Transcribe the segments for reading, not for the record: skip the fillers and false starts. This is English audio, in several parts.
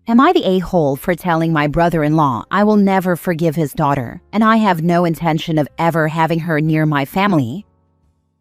Am I the a-hole for telling my brother-in-law I will never forgive his daughter, and I have no intention of ever having her near my family?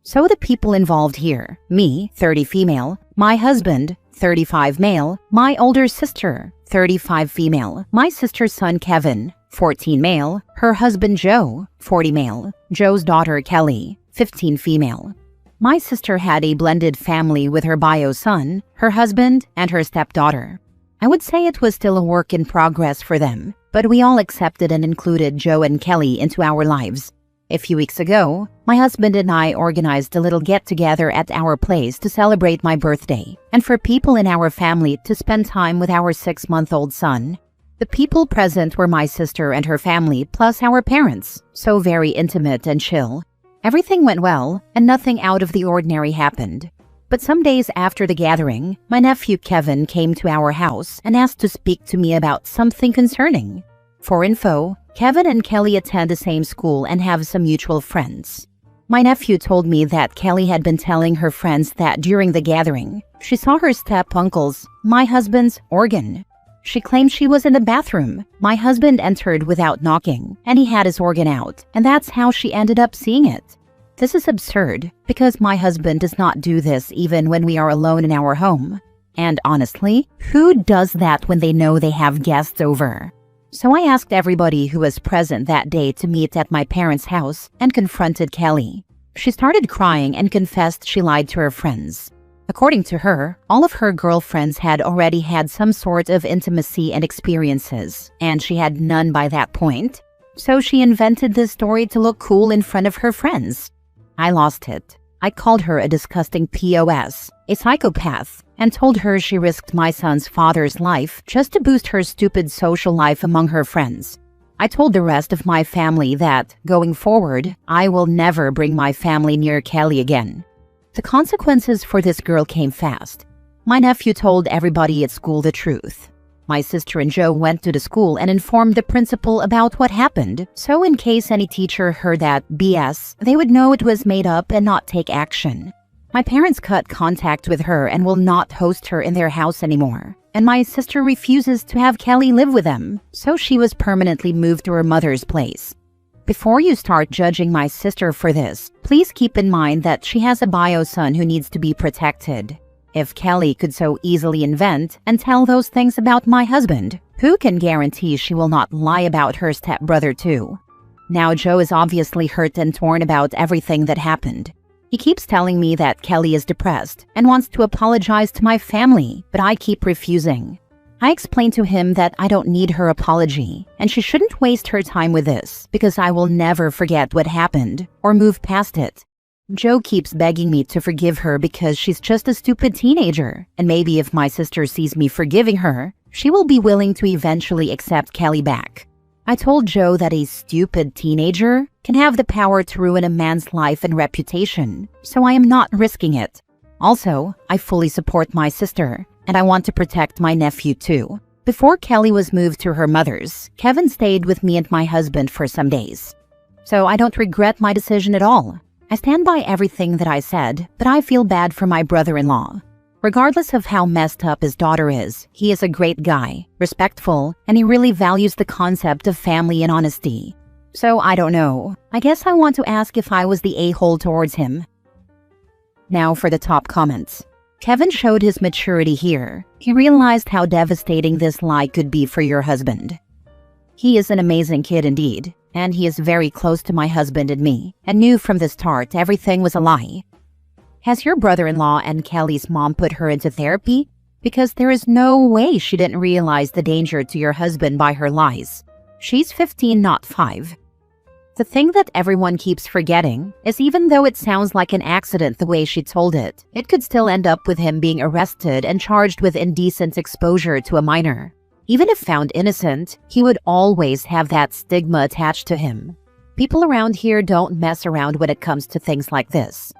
So the people involved here, me, 30 female, my husband, 35 male, my older sister, 35 female, my sister's son Kevin, 14 male, her husband Joe, 40 male, Joe's daughter Kelly, 15 female. My sister had a blended family with her bio son, her husband, and her stepdaughter. I would say it was still a work in progress for them, but we all accepted and included Joe and Kelly into our lives. A few weeks ago, my husband and I organized a little get-together at our place to celebrate my birthday, and for people in our family to spend time with our 6-month-old son. The people present were my sister and her family, plus our parents, so very intimate and chill. Everything went well, and nothing out of the ordinary happened. But some days after the gathering, my nephew Kevin came to our house and asked to speak to me about something concerning. For info, Kevin and Kelly attend the same school and have some mutual friends. My nephew told me that Kelly had been telling her friends that during the gathering, she saw her step-uncle's, my husband's, organ. She claimed she was in the bathroom. My husband entered without knocking, and he had his organ out, and that's how she ended up seeing it. This is absurd, because my husband does not do this even when we are alone in our home. And honestly, who does that when they know they have guests over? So I asked everybody who was present that day to meet at my parents' house and confronted Kelly. She started crying and confessed she lied to her friends. According to her, all of her girlfriends had already had some sort of intimacy and experiences, and she had none by that point. So she invented this story to look cool in front of her friends. I lost it. I called her a disgusting POS, a psychopath, and told her she risked my son's father's life just to boost her stupid social life among her friends. I told the rest of my family that, going forward, I will never bring my family near Kelly again. The consequences for this girl came fast. My nephew told everybody at school the truth. My sister and Joe went to the school and informed the principal about what happened, so in case any teacher heard that BS, they would know it was made up and not take action. My parents cut contact with her and will not host her in their house anymore, and my sister refuses to have Kelly live with them, so she was permanently moved to her mother's place. Before you start judging my sister for this, please keep in mind that she has a bio son who needs to be protected. If Kelly could so easily invent and tell those things about my husband, who can guarantee she will not lie about her stepbrother too? Now Joe is obviously hurt and torn about everything that happened. He keeps telling me that Kelly is depressed and wants to apologize to my family, but I keep refusing. I explained to him that I don't need her apology, and she shouldn't waste her time with this, because I will never forget what happened or move past it. Joe keeps begging me to forgive her because she's just a stupid teenager, and maybe if my sister sees me forgiving her, she will be willing to eventually accept Kelly back. I told Joe that a stupid teenager can have the power to ruin a man's life and reputation, so I am not risking it. Also, I fully support my sister, and I want to protect my nephew too. Before Kelly was moved to her mother's, Kevin stayed with me and my husband for some days. So I don't regret my decision at all. I stand by everything that I said, but I feel bad for my brother-in-law. Regardless of how messed up his daughter is, he is a great guy, respectful, and he really values the concept of family and honesty. So I don't know. I guess I want to ask if I was the a-hole towards him. Now for the top comments. Kevin showed his maturity here. He realized how devastating this lie could be for your husband. He is an amazing kid indeed, and he is very close to my husband and me, and knew from the start everything was a lie. Has your brother-in-law and Kelly's mom put her into therapy? Because there is no way she didn't realize the danger to your husband by her lies. She's 15, not 5. The thing that everyone keeps forgetting is even though it sounds like an accident the way she told it, it could still end up with him being arrested and charged with indecent exposure to a minor. Even if found innocent, he would always have that stigma attached to him. People around here don't mess around when it comes to things like this.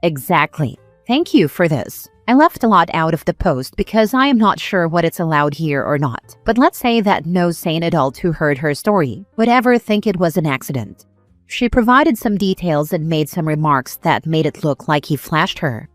Exactly. Thank you for this. I left a lot out of the post because I am not sure what it's allowed here or not. But let's say that no sane adult who heard her story would ever think it was an accident. She provided some details and made some remarks that made it look like he flashed her.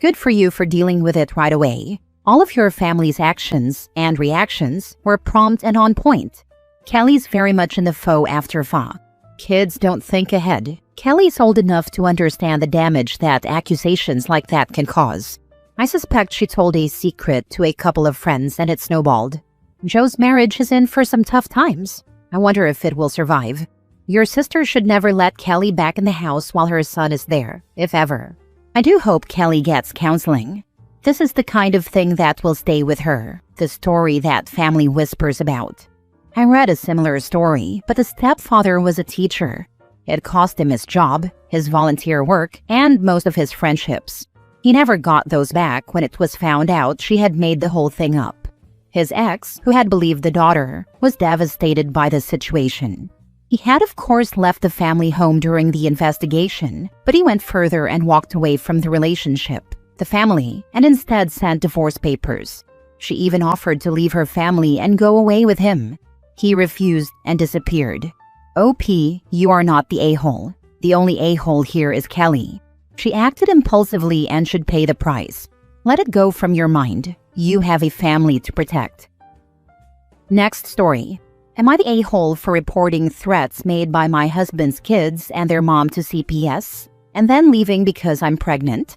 Good for you for dealing with it right away. All of your family's actions and reactions were prompt and on point. Kelly's very much in the faux after fa. Kids don't think ahead. Kelly's old enough to understand the damage that accusations like that can cause. I suspect she told a secret to a couple of friends and it snowballed. Joe's marriage is in for some tough times. I wonder if it will survive. Your sister should never let Kelly back in the house while her son is there, if ever. I do hope Kelly gets counseling. This is the kind of thing that will stay with her, the story that family whispers about. I read a similar story, but the stepfather was a teacher. It cost him his job, his volunteer work, and most of his friendships. He never got those back when it was found out she had made the whole thing up. His ex, who had believed the daughter, was devastated by the situation. He had of course left the family home during the investigation, but he went further and walked away from the relationship, the family, and instead sent divorce papers. She even offered to leave her family and go away with him. He refused and disappeared. OP, you are not the a-hole. The only a-hole here is Kelly. She acted impulsively and should pay the price. Let it go from your mind. You have a family to protect. Next story. Am I the a-hole for reporting threats made by my husband's kids and their mom to CPS, and then leaving because I'm pregnant?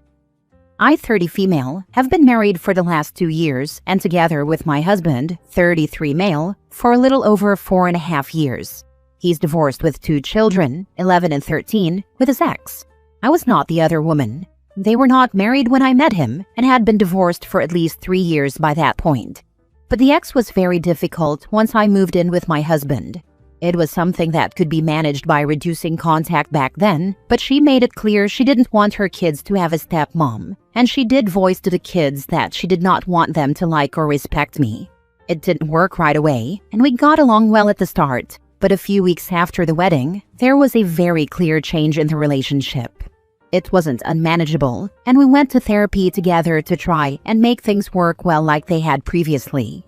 I, 30 female, have been married for the last 2 years and together with my husband, 33 male, for a little over 4.5 years. He's divorced with 2 children, 11 and 13, with his ex. I was not the other woman. They were not married when I met him and had been divorced for at least 3 years by that point. But the ex was very difficult once I moved in with my husband. It was something that could be managed by reducing contact back then, but she made it clear she didn't want her kids to have a stepmom, and she did voice to the kids that she did not want them to like or respect me. It didn't work right away, and we got along well at the start, but a few weeks after the wedding, there was a very clear change in the relationship. It wasn't unmanageable, and we went to therapy together to try and make things work well like they had previously.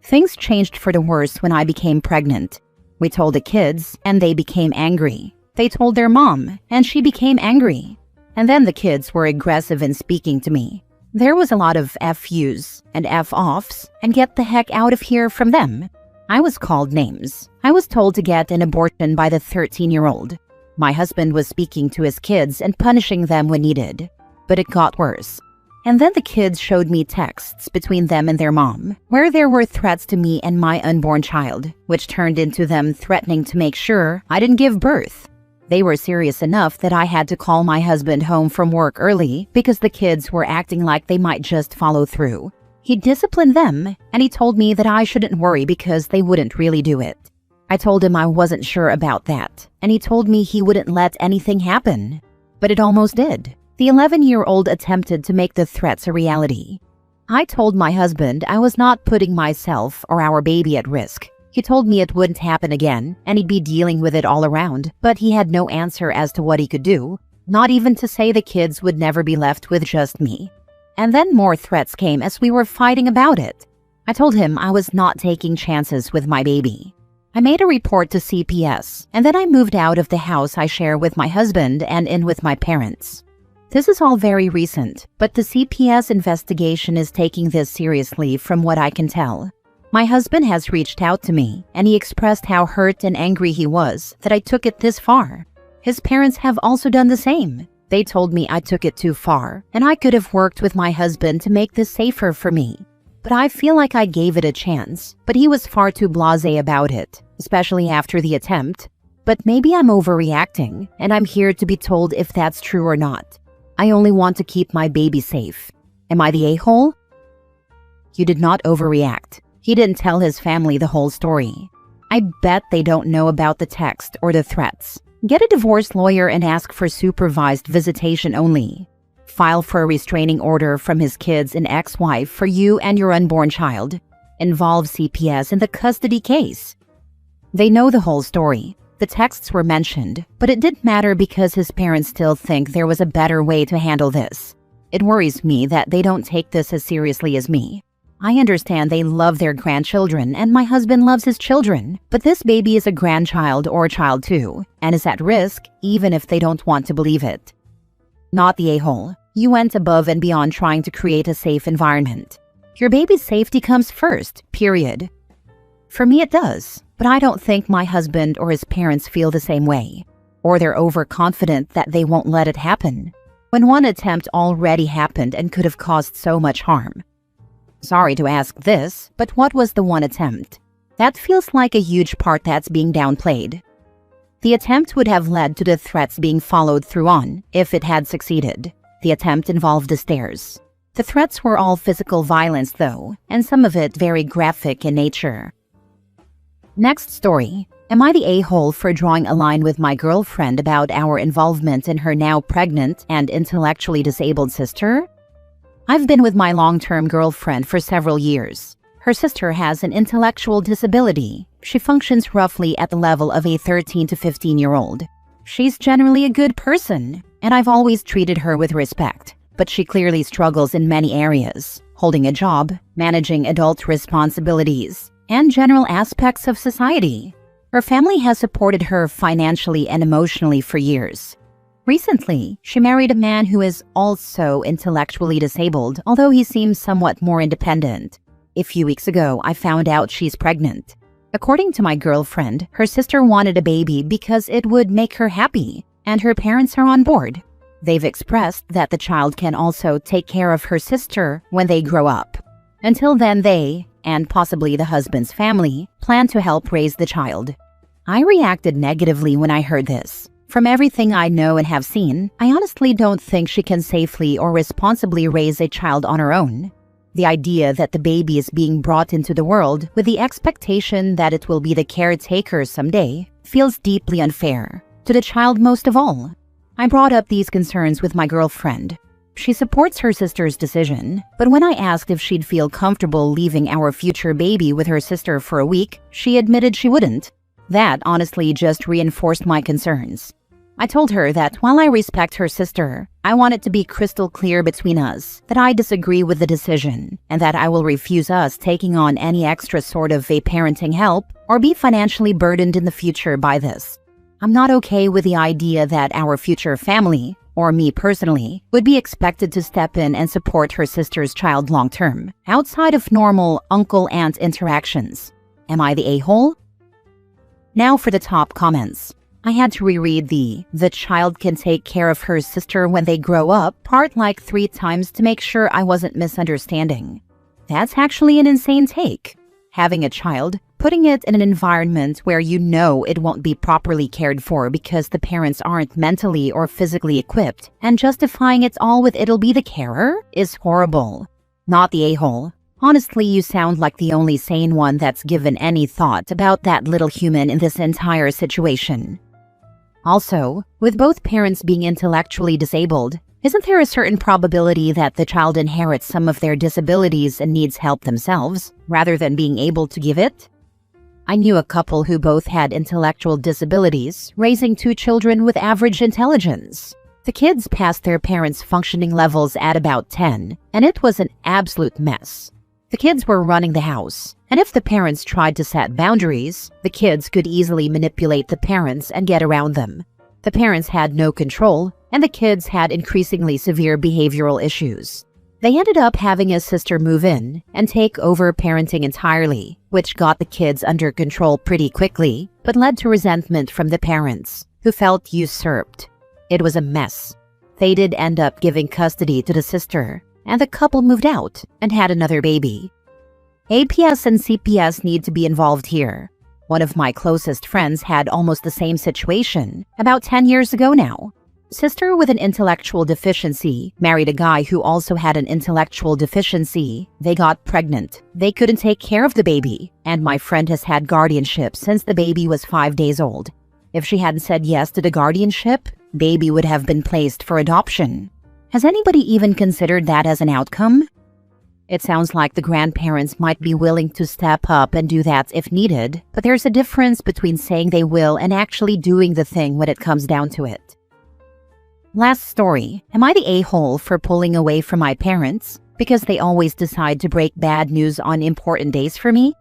Things changed for the worse when I became pregnant. We told the kids, and they became angry. They told their mom, and she became angry. And then the kids were aggressive in speaking to me. There was a lot of F-yous and F-offs, and get the heck out of here from them. I was called names. I was told to get an abortion by the 13-year-old. My husband was speaking to his kids and punishing them when needed. But it got worse. And then the kids showed me texts between them and their mom, where there were threats to me and my unborn child, which turned into them threatening to make sure I didn't give birth. They were serious enough that I had to call my husband home from work early because the kids were acting like they might just follow through. He disciplined them, and he told me that I shouldn't worry because they wouldn't really do it. I told him I wasn't sure about that, and he told me he wouldn't let anything happen. But it almost did. The 11-year-old attempted to make the threats a reality. I told my husband I was not putting myself or our baby at risk. He told me it wouldn't happen again, and he'd be dealing with it all around, but he had no answer as to what he could do, not even to say the kids would never be left with just me. And then more threats came as we were fighting about it. I told him I was not taking chances with my baby. I made a report to CPS, and then I moved out of the house I share with my husband and in with my parents. This is all very recent, but the CPS investigation is taking this seriously from what I can tell. My husband has reached out to me, and he expressed how hurt and angry he was that I took it this far. His parents have also done the same. They told me I took it too far, and I could have worked with my husband to make this safer for me. But I feel like I gave it a chance, but he was far too blasé about it, especially after the attempt. But maybe I'm overreacting, and I'm here to be told if that's true or not. I only want to keep my baby safe. Am I the a-hole? You did not overreact. He didn't tell his family the whole story. I bet they don't know about the text or the threats. Get a divorce lawyer and ask for supervised visitation only. File for a restraining order from his kids and ex-wife for you and your unborn child. Involve CPS in the custody case. They know the whole story. The texts were mentioned, but it didn't matter because his parents still think there was a better way to handle this. It worries me that they don't take this as seriously as me. I understand they love their grandchildren and my husband loves his children, but this baby is a grandchild or child too, and is at risk even if they don't want to believe it. Not the a-hole. You went above and beyond trying to create a safe environment. Your baby's safety comes first, period. For me it does, but I don't think my husband or his parents feel the same way. Or they're overconfident that they won't let it happen, when one attempt already happened and could have caused so much harm. Sorry to ask this, but what was the one attempt? That feels like a huge part that's being downplayed. The attempt would have led to the threats being followed through on if it had succeeded. The attempt involved the stairs. The threats were all physical violence though, and some of it very graphic in nature. Next story. Am I the a-hole for drawing a line with my girlfriend about our involvement in her now pregnant and intellectually disabled sister? I've been with my long-term girlfriend for several years. Her sister has an intellectual disability. She functions roughly at the level of a 13 to 15-year-old. She's generally a good person, and I've always treated her with respect, but she clearly struggles in many areas: holding a job, managing adult responsibilities, and general aspects of society. Her family has supported her financially and emotionally for years. Recently, she married a man who is also intellectually disabled, although he seems somewhat more independent. A few weeks ago, I found out she's pregnant. According to my girlfriend, her sister wanted a baby because it would make her happy, and her parents are on board. They've expressed that the child can also take care of her sister when they grow up. Until then, they, and possibly the husband's family, plan to help raise the child. I reacted negatively when I heard this. From everything I know and have seen, I honestly don't think she can safely or responsibly raise a child on her own. The idea that the baby is being brought into the world with the expectation that it will be the caretaker someday feels deeply unfair, to the child most of all. I brought up these concerns with my girlfriend. She supports her sister's decision, but when I asked if she'd feel comfortable leaving our future baby with her sister for a week, she admitted she wouldn't. That honestly just reinforced my concerns. I told her that while I respect her sister, I want it to be crystal clear between us that I disagree with the decision and that I will refuse us taking on any extra sort of a parenting help or be financially burdened in the future by this. I'm not okay with the idea that our future family, or me personally, would be expected to step in and support her sister's child long-term, outside of normal uncle-aunt interactions. Am I the a-hole? Now for the top comments. I had to reread the child can take care of her sister when they grow up part like 3 times to make sure I wasn't misunderstanding. That's actually an insane take. Having a child, putting it in an environment where you know it won't be properly cared for because the parents aren't mentally or physically equipped, and justifying it all with it'll be the carer is horrible. Not the a-hole. Honestly, you sound like the only sane one that's given any thought about that little human in this entire situation. Also, with both parents being intellectually disabled, isn't there a certain probability that the child inherits some of their disabilities and needs help themselves, rather than being able to give it? I knew a couple who both had intellectual disabilities, raising 2 children with average intelligence. The kids passed their parents' functioning levels at about 10, and it was an absolute mess. The kids were running the house, and if the parents tried to set boundaries, the kids could easily manipulate the parents and get around them. The parents had no control, and the kids had increasingly severe behavioral issues. They ended up having a sister move in and take over parenting entirely, which got the kids under control pretty quickly, but led to resentment from the parents, who felt usurped. It was a mess. They did end up giving custody to the sister, and the couple moved out and had another baby. APS and CPS need to be involved here. One of my closest friends had almost the same situation about 10 years ago now. Sister with an intellectual deficiency married a guy who also had an intellectual deficiency. They got pregnant. They couldn't take care of the baby, and my friend has had guardianship since the baby was 5 days old. If she hadn't said yes to the guardianship, baby would have been placed for adoption. Has anybody even considered that as an outcome? It sounds like the grandparents might be willing to step up and do that if needed, but there's a difference between saying they will and actually doing the thing when it comes down to it. Last story. Am I the a-hole for pulling away from my parents because they always decide to break bad news on important days for me?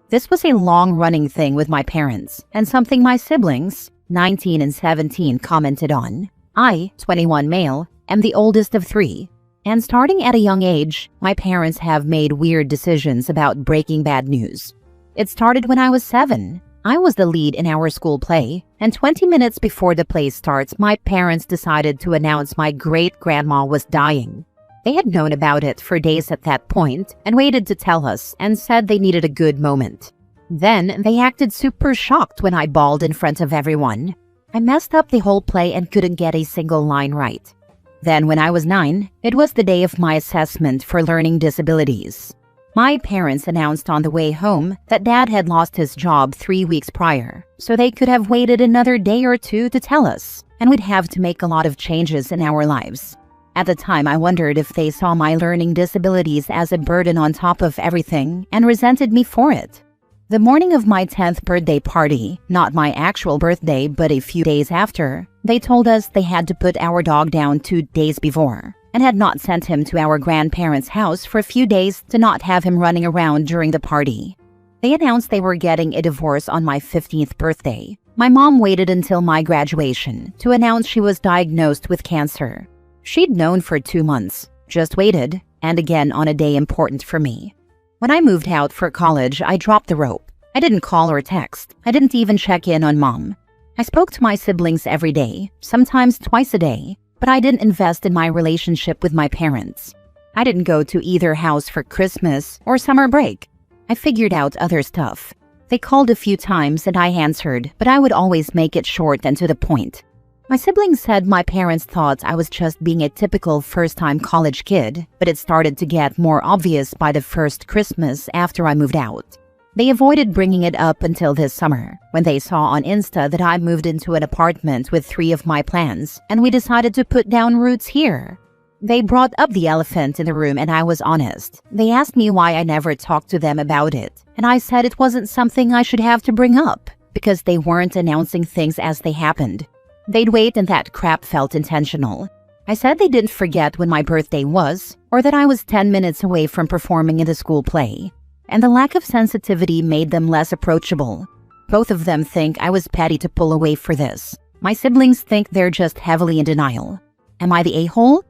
This was a long-running thing with my parents, and something my siblings, 19 and 17, commented on. I, 21 male, am the oldest of 3. And starting at a young age, my parents have made weird decisions about breaking bad news. It started when I was 7. I was the lead in our school play, and 20 minutes before the play starts, my parents decided to announce my great-grandma was dying. They had known about it for days at that point and waited to tell us and said they needed a good moment. Then, they acted super shocked when I bawled in front of everyone. I messed up the whole play and couldn't get a single line right. Then, when I was 9, it was the day of my assessment for learning disabilities. My parents announced on the way home that Dad had lost his job 3 weeks prior, so they could have waited another day or two to tell us, and we'd have to make a lot of changes in our lives. At the time, I wondered if they saw my learning disabilities as a burden on top of everything and resented me for it. The morning of my 10th birthday party, not my actual birthday but a few days after, they told us they had to put our dog down 2 days before and had not sent him to our grandparents' house for a few days to not have him running around during the party. They announced they were getting a divorce on my 15th birthday. My mom waited until my graduation to announce she was diagnosed with cancer. She'd known for 2 months, just waited, and again on a day important for me. When I moved out for college, I dropped the rope. I didn't call or text. I didn't even check in on Mom. I spoke to my siblings every day, sometimes twice a day, but I didn't invest in my relationship with my parents. I didn't go to either house for Christmas or summer break. I figured out other stuff. They called a few times and I answered, but I would always make it short and to the point. My siblings said my parents thought I was just being a typical first-time college kid, but it started to get more obvious by the first Christmas after I moved out. They avoided bringing it up until this summer, when they saw on Insta that I moved into an apartment with 3 of my plants, and we decided to put down roots here. They brought up the elephant in the room and I was honest. They asked me why I never talked to them about it, and I said it wasn't something I should have to bring up, because they weren't announcing things as they happened. They'd wait and that crap felt intentional. I said they didn't forget when my birthday was, or that I was 10 minutes away from performing in the school play. And the lack of sensitivity made them less approachable. Both of them think I was petty to pull away for this. My siblings think they're just heavily in denial. Am I the a-hole?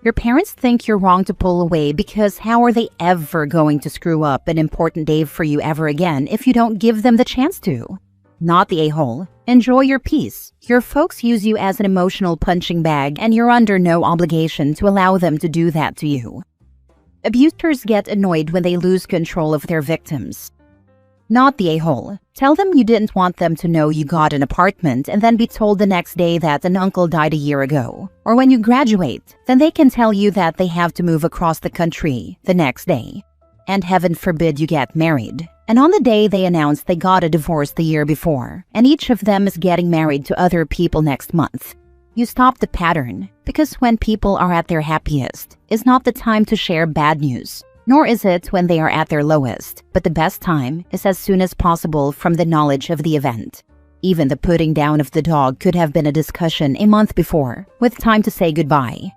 Your parents think you're wrong to pull away because how are they ever going to screw up an important day for you ever again if you don't give them the chance to? Not the a-hole. Enjoy your peace. Your folks use you as an emotional punching bag and you're under no obligation to allow them to do that to you. Abusers get annoyed when they lose control of their victims. Not the a-hole. Tell them you didn't want them to know you got an apartment and then be told the next day that an uncle died a year ago. Or when you graduate, then they can tell you that they have to move across the country the next day. And heaven forbid you get married. And on the day they announce they got a divorce the year before, and each of them is getting married to other people next month. You stop the pattern, because when people are at their happiest, is not the time to share bad news, nor is it when they are at their lowest, but the best time is as soon as possible from the knowledge of the event. Even the putting down of the dog could have been a discussion a month before, with time to say goodbye.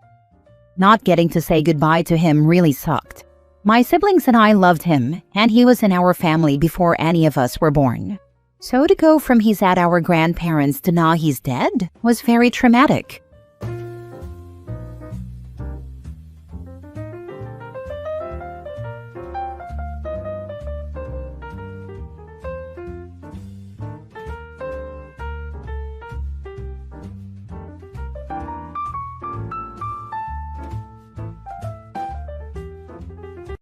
Not getting to say goodbye to him really sucked. My siblings and I loved him, and he was in our family before any of us were born. So to go from he's at our grandparents to now he's dead was very traumatic.